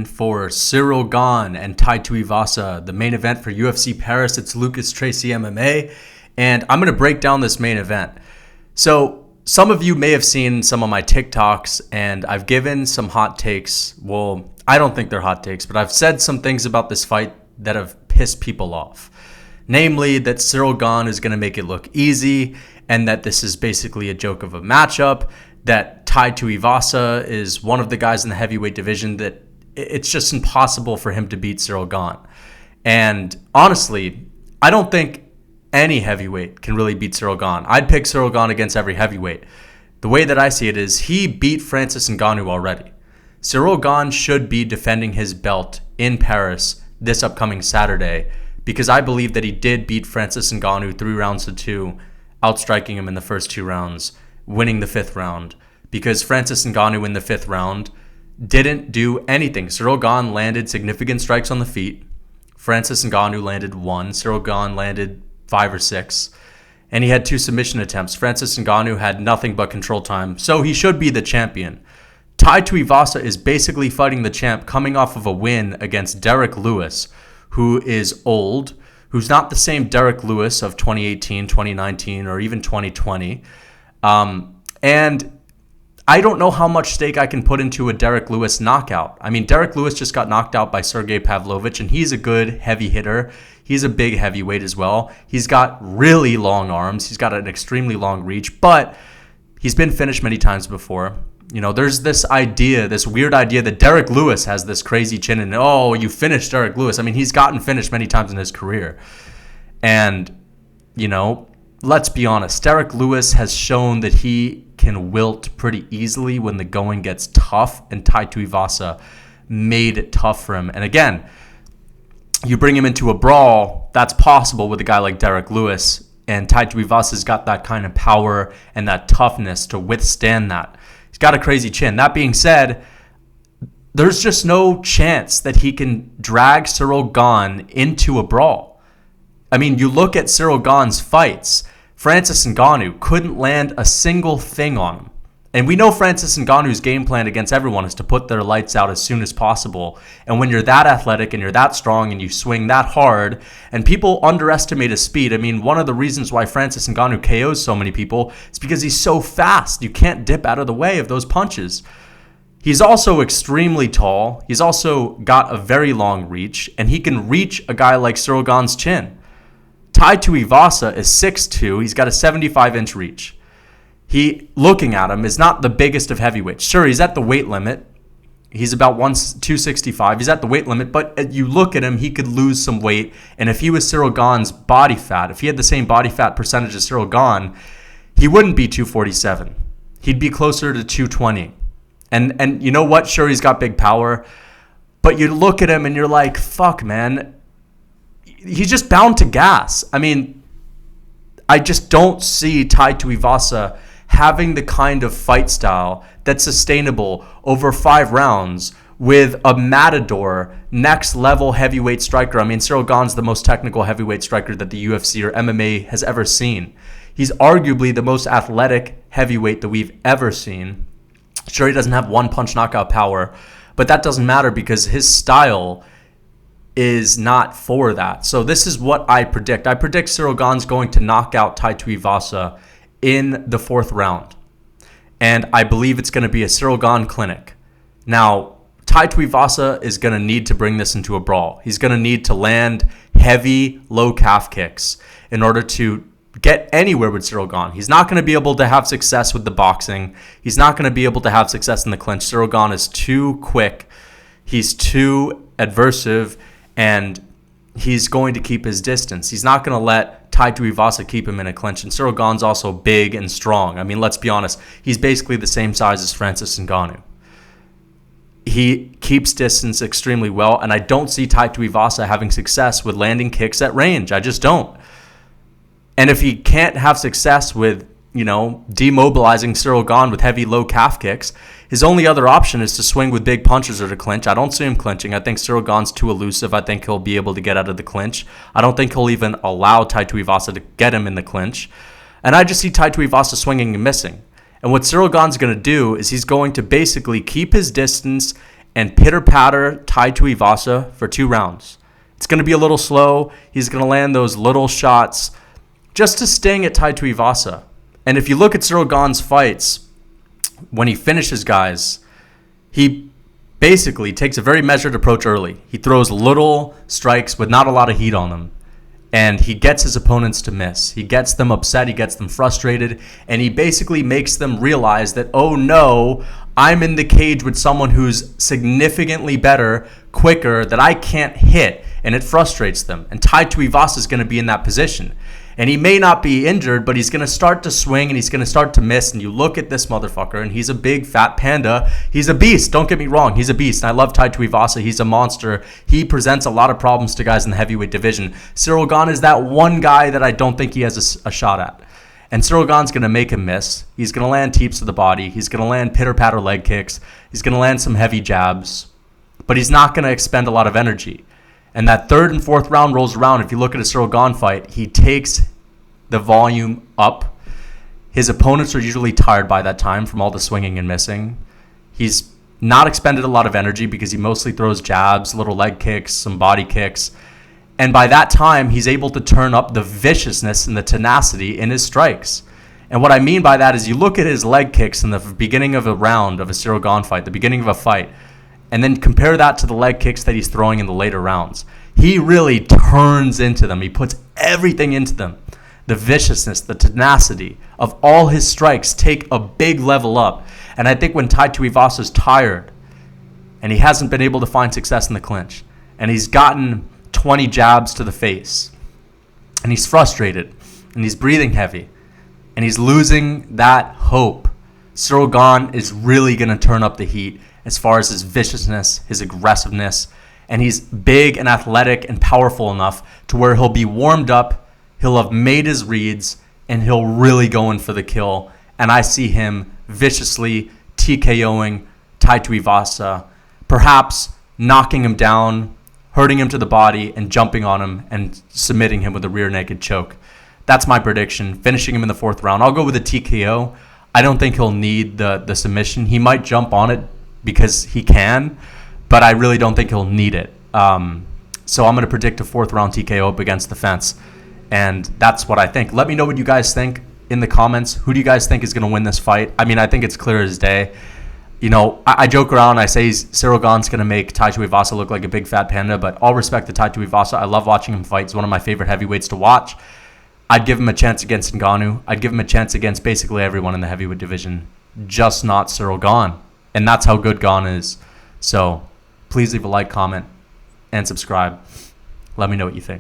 For Ciryl Gane and Tai Tuivasa, the main event for UFC Paris. It's Lucas Tracy MMA, and I'm going to break down this main event. So some of you may have seen some of my TikToks, and I've given some hot takes. Well, I don't think they're hot takes, but I've said some things about this fight that have pissed people off. Namely, that Ciryl Gane is going to make it look easy, and that this is basically a joke of a matchup, that Tai Tuivasa is one of the guys in the heavyweight division that it's just impossible for him to beat Ciryl Gane. And honestly, I don't think any heavyweight can really beat Ciryl Gane. I'd pick Ciryl Gane against every heavyweight. The way that I see it is he beat Francis Ngannou already. Ciryl Gane should be defending his belt in Paris this upcoming Saturday because I believe that he did beat Francis Ngannou 3 rounds to 2, outstriking him in the first 2 rounds, winning the 5th round. Because Francis Ngannou in the 5th round didn't do anything. Ciryl Gane landed significant strikes on the feet. Francis Ngannou landed 1. Ciryl Gane landed 5 or 6. And he had 2 submission attempts. Francis Ngannou had nothing but control time. So he should be the champion. Tai Tuivasa is basically fighting the champ coming off of a win against Derek Lewis, who is old, who's not the same Derek Lewis of 2018, 2019, or even 2020. And I don't know how much stake I can put into a Derek Lewis knockout. I mean, Derek Lewis just got knocked out by Sergey Pavlovich, and he's a good heavy hitter. He's a big heavyweight as well. He's got really long arms. He's got an extremely long reach, but he's been finished many times before. You know, there's this idea, this weird idea that Derek Lewis has this crazy chin and, oh, you finished Derek Lewis. I mean, he's gotten finished many times in his career. And, you know, let's be honest, Derek Lewis has shown that he can wilt pretty easily when the going gets tough, and Tai Tuivasa made it tough for him. And again, you bring him into a brawl, that's possible with a guy like Derek Lewis, and Tai Tuivasa's got that kind of power and that toughness to withstand that. He's got a crazy chin. That being said, there's just no chance that he can drag Ciryl Gane into a brawl. I mean, you look at Ciryl Gane's fights, Francis Ngannou couldn't land a single thing on him. And we know Francis Ngannou's game plan against everyone is to put their lights out as soon as possible. And when you're that athletic and you're that strong and you swing that hard, and people underestimate his speed. I mean, one of the reasons why Francis Ngannou KOs so many people is because he's so fast. You can't dip out of the way of those punches. He's also extremely tall. He's also got a very long reach, and he can reach a guy like Ciryl Gane's chin. Tai Tuivasa is 6'2". He's got a 75-inch reach. He, looking at him, is not the biggest of heavyweights. Sure, he's at the weight limit. He's about 265. He's at the weight limit, but you look at him, he could lose some weight. And if he was Ciryl Gane's body fat, if he had the same body fat percentage as Ciryl Gane, he wouldn't be 247. He'd be closer to 220. And you know what? Sure, he's got big power. But you look at him and you're like, fuck, man. He's just bound to gas. I mean, I just don't see Tai Tuivasa having the kind of fight style that's sustainable over 5 rounds with a matador, next level heavyweight striker. I mean, Ciryl Gane's the most technical heavyweight striker that the UFC or MMA has ever seen. He's arguably the most athletic heavyweight that we've ever seen. Sure, he doesn't have one-punch knockout power, but that doesn't matter because his style is not for that. So this is what I predict. I predict Ciryl Gane's going to knock out Tai Tuivasa in the 4th round. And I believe it's going to be a Ciryl Gane clinic. Now, Tai Tuivasa is going to need to bring this into a brawl. He's going to need to land heavy, low calf kicks in order to get anywhere with Ciryl Gane. He's not going to be able to have success with the boxing. He's not going to be able to have success in the clinch. Ciryl Gane is too quick. He's too adversive. And he's going to keep his distance. He's not going to let Tai Tuivasa keep him in a clinch. And Ciryl Gane's also big and strong. I mean, let's be honest. He's basically the same size as Francis Ngannou. He keeps distance extremely well. And I don't see Tai Tuivasa having success with landing kicks at range. I just don't. And if he can't have success with, demobilizing Ciryl Gane with heavy low calf kicks, his only other option is to swing with big punches or to clinch. I don't see him clinching. I think Ciryl Gane's too elusive. I think he'll be able to get out of the clinch. I don't think he'll even allow Tai Tuivasa to get him in the clinch. And I just see Tai Tuivasa swinging and missing. And what Ciryl Gane's going to do is he's going to basically keep his distance and pitter-patter Tai Tuivasa for 2 rounds. It's going to be a little slow. He's going to land those little shots just to sting at Tai Tuivasa. And if you look at Ciryl Gane's fights, when he finishes guys, he basically takes a very measured approach early. He throws little strikes with not a lot of heat on them. And he gets his opponents to miss. He gets them upset. He gets them frustrated. And he basically makes them realize that, oh no, I'm in the cage with someone who's significantly better, quicker, that I can't hit. And it frustrates them. And Tai Tuivasa is going to be in that position. And he may not be injured, but he's going to start to swing and he's going to start to miss. And you look at this motherfucker, and he's a big, fat panda. He's a beast. Don't get me wrong. He's a beast. And I love Tai Tuivasa. He's a monster. He presents a lot of problems to guys in the heavyweight division. Ciryl Gane is that one guy that I don't think he has a shot at. And Ciryl Gane's going to make him miss. He's going to land teeps to the body. He's going to land pitter-patter leg kicks. He's going to land some heavy jabs. But he's not going to expend a lot of energy. And that 3rd and 4th round rolls around. If you look at a Ciryl Gane fight, he takes the volume up. His opponents are usually tired by that time from all the swinging and missing. He's not expended a lot of energy because he mostly throws jabs, little leg kicks, some body kicks. And by that time, he's able to turn up the viciousness and the tenacity in his strikes. And what I mean by that is you look at his leg kicks in the beginning of a round of a Ciryl Gane fight, the beginning of a fight, and then compare that to the leg kicks that he's throwing in the later rounds. He really turns into them. He puts everything into them. The viciousness, the tenacity of all his strikes take a big level up. And I think when Tai Tuivasa's tired and he hasn't been able to find success in the clinch and he's gotten 20 jabs to the face and he's frustrated and he's breathing heavy and he's losing that hope, Ciryl Gane is really going to turn up the heat as far as his viciousness, his aggressiveness, and he's big and athletic and powerful enough to where he'll be warmed up. He'll have made his reads, and he'll really go in for the kill. And I see him viciously TKOing Tai Tuivasa, perhaps knocking him down, hurting him to the body, and jumping on him and submitting him with a rear naked choke. That's my prediction, finishing him in the 4th round. I'll go with a TKO. I don't think he'll need the submission. He might jump on it because he can, but I really don't think he'll need it. So I'm going to predict a 4th round TKO up against the fence. And that's what I think. Let me know what you guys think in the comments. Who do you guys think is going to win this fight? I mean, I think it's clear as day. You know, I joke around. I say Ciryl Gane's going to make Tai Tuivasa look like a big fat panda, but all respect to Tai Tuivasa. I love watching him fight. He's one of my favorite heavyweights to watch. I'd give him a chance against Ngannou. I'd give him a chance against basically everyone in the heavyweight division, just not Ciryl Gane. And that's how good Gane is. So please leave a like, comment, and subscribe. Let me know what you think.